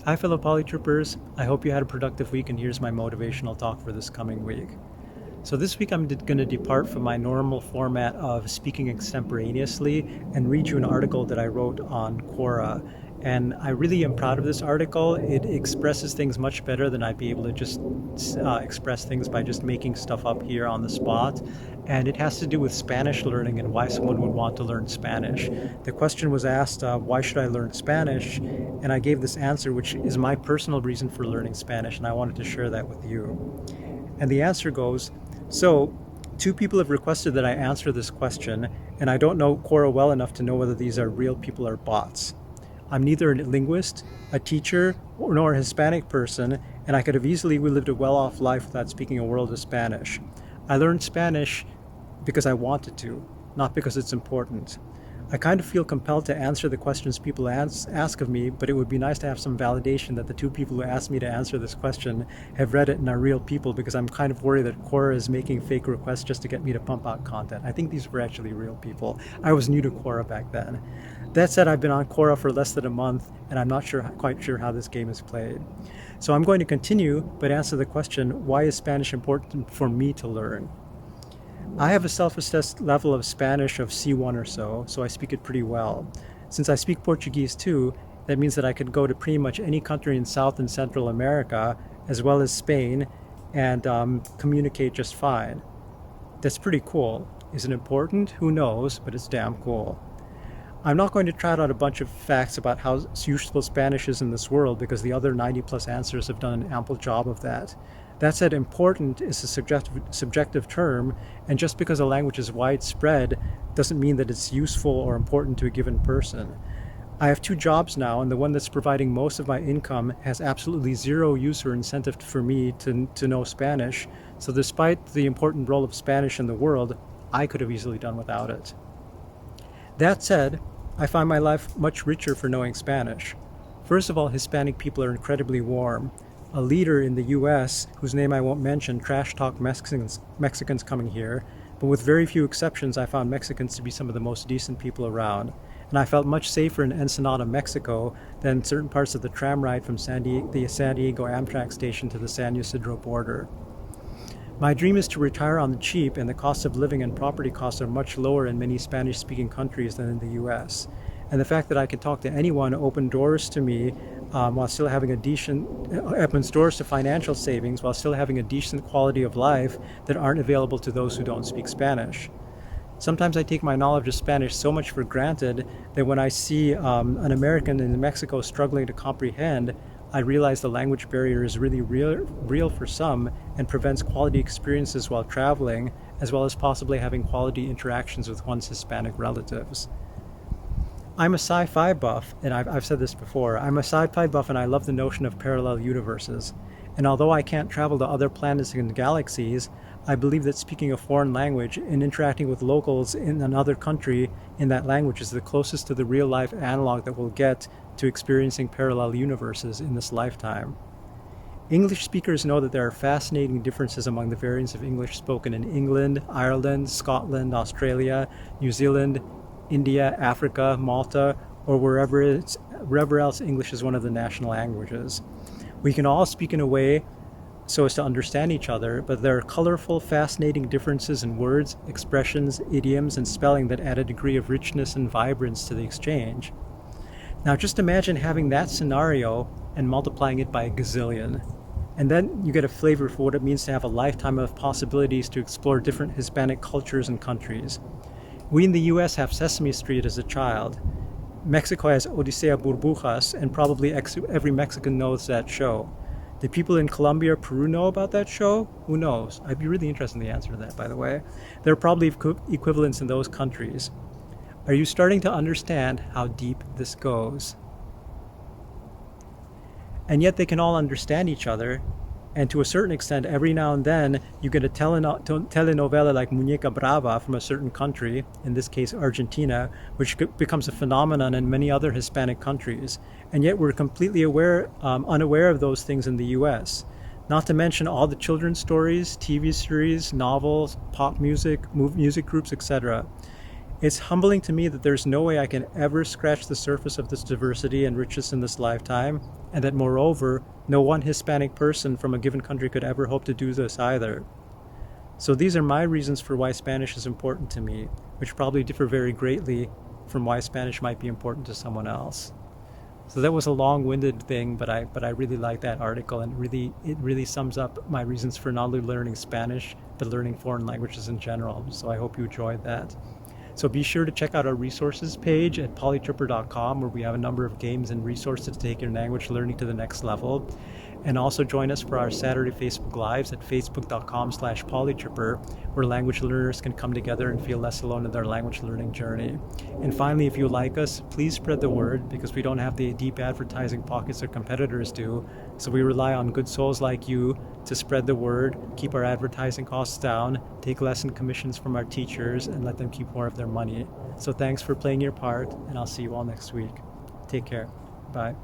Hi, fellow PolyTrippers. I hope you had a productive week, and here's my motivational talk for this coming week. So, this week I'm going to depart from my normal format of speaking extemporaneously and read you an article that I wrote on Quora. And I really am proud of this article. It expresses things much better than I'd be able to just express things by just making stuff up here on the spot. And it has to do with Spanish learning and why someone would want to learn Spanish. The question was asked, why should I learn Spanish? And I gave this answer, which is my personal reason for learning Spanish, and I wanted to share that with you. And the answer goes, so, two people have requested that I answer this question, and I don't know Quora well enough to know whether these are real people or bots. I'm neither a linguist, a teacher, nor a Hispanic person, and I could have easily lived a well-off life without speaking a word of Spanish. I learned Spanish because I wanted to, not because it's important. I kind of feel compelled to answer the questions people ask of me, but it would be nice to have some validation that the two people who asked me to answer this question have read it and are real people, because I'm kind of worried that Quora is making fake requests just to get me to pump out content. I think these were actually real people. I was new to Quora back then. That said, I've been on Quora for less than a month, and I'm not quite sure how this game is played. So I'm going to continue, but answer the question, why is Spanish important for me to learn? I have a self-assessed level of Spanish of C1 or so I speak it pretty well. Since I speak Portuguese too, that means that I could go to pretty much any country in South and Central America, as well as Spain, and communicate just fine. That's pretty cool. Is it important? Who knows, but it's damn cool. I'm not going to trot out a bunch of facts about how useful Spanish is in this world, because the other 90 plus answers have done an ample job of that. That said, important is a subjective term, and just because a language is widespread doesn't mean that it's useful or important to a given person. I have two jobs now, and the one that's providing most of my income has absolutely zero use or incentive for me to know Spanish, so despite the important role of Spanish in the world, I could have easily done without it. That said, I find my life much richer for knowing Spanish. First of all, Hispanic people are incredibly warm. A leader in the US, whose name I won't mention, trash-talked Mexicans coming here, but with very few exceptions, I found Mexicans to be some of the most decent people around. And I felt much safer in Ensenada, Mexico, than certain parts of the tram ride from the San Diego Amtrak station to the San Ysidro border. My dream is to retire on the cheap, and the cost of living and property costs are much lower in many Spanish-speaking countries than in the US. And the fact that I can talk to anyone opened doors to me while still having opens doors to financial savings while still having a decent quality of life that aren't available to those who don't speak Spanish. Sometimes I take my knowledge of Spanish so much for granted that when I see an American in Mexico struggling to comprehend, I realize the language barrier is really real for some and prevents quality experiences while traveling, as well as possibly having quality interactions with one's Hispanic relatives. I'm a sci-fi buff, and I've said this before. I'm a sci-fi buff, and I love the notion of parallel universes. And although I can't travel to other planets and galaxies, I believe that speaking a foreign language and interacting with locals in another country in that language is the closest to the real-life analog that we'll get to experiencing parallel universes in this lifetime. English speakers know that there are fascinating differences among the variants of English spoken in England, Ireland, Scotland, Australia, New Zealand, India, Africa, Malta, or wherever else English is one of the national languages. We can all speak in a way so as to understand each other, but there are colorful, fascinating differences in words, expressions, idioms, and spelling that add a degree of richness and vibrance to the exchange. Now just imagine having that scenario and multiplying it by a gazillion. And then you get a flavor for what it means to have a lifetime of possibilities to explore different Hispanic cultures and countries. We in the US have Sesame Street as a child. Mexico has Odisea Burbujas, and probably every Mexican knows that show. Do people in Colombia or Peru know about that show? Who knows? I'd be really interested in the answer to that, by the way. There are probably equivalents in those countries. Are you starting to understand how deep this goes? And yet they can all understand each other, and to a certain extent, every now and then, you get a telenovela like Muñeca Brava from a certain country, in this case Argentina, which becomes a phenomenon in many other Hispanic countries. And yet we're completely unaware of those things in the US. Not to mention all the children's stories, TV series, novels, pop music, music groups, etc. It's humbling to me that there's no way I can ever scratch the surface of this diversity and richness in this lifetime, and that moreover, no one Hispanic person from a given country could ever hope to do this either. So these are my reasons for why Spanish is important to me, which probably differ very greatly from why Spanish might be important to someone else. So that was a long-winded thing, but I really like that article, and it really sums up my reasons for not only learning Spanish, but learning foreign languages in general. So I hope you enjoyed that. So be sure to check out our resources page at polytripper.com, where we have a number of games and resources to take your language learning to the next level. And also join us for our Saturday Facebook Lives at facebook.com/polytripper, where language learners can come together and feel less alone in their language learning journey. And finally, if you like us, please spread the word, because we don't have the deep advertising pockets our competitors do. So we rely on good souls like you to spread the word, keep our advertising costs down, take lesson commissions from our teachers, and let them keep more of their money. So thanks for playing your part, and I'll see you all next week. Take care. Bye.